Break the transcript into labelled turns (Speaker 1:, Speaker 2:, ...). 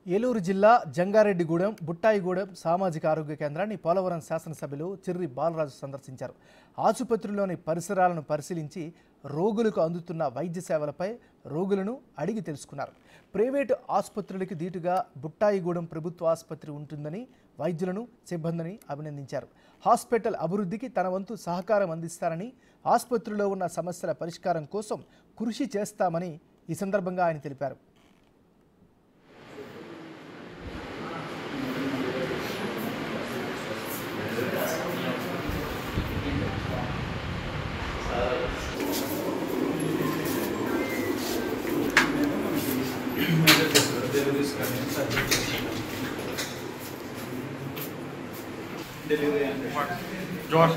Speaker 1: ఏలూరు జిల్లా జంగారెడ్డిగూడెం బుట్టాయిగూడెం సామాజిక ఆరోగ్య కేంద్రాన్ని పోలవరం శాసనసభ్యులు చిర్రి బాలరాజు సందర్శించారు. ఆసుపత్రిలోని పరిసరాలను పరిశీలించి రోగులకు అందుతున్న వైద్య సేవలపై రోగులను అడిగి తెలుసుకున్నారు. ప్రైవేటు ఆసుపత్రులకు దీటుగా బుట్టాయిగూడెం ప్రభుత్వ ఆసుపత్రి ఉంటుందని వైద్యులను సిబ్బందిని అభినందించారు. హాస్పిటల్ అభివృద్ధికి తన వంతు సహకారం అందిస్తారని, ఆసుపత్రిలో ఉన్న సమస్యల పరిష్కారం కోసం కృషి చేస్తామని ఈ సందర్భంగా ఆయన తెలిపారు.
Speaker 2: Delivery and George.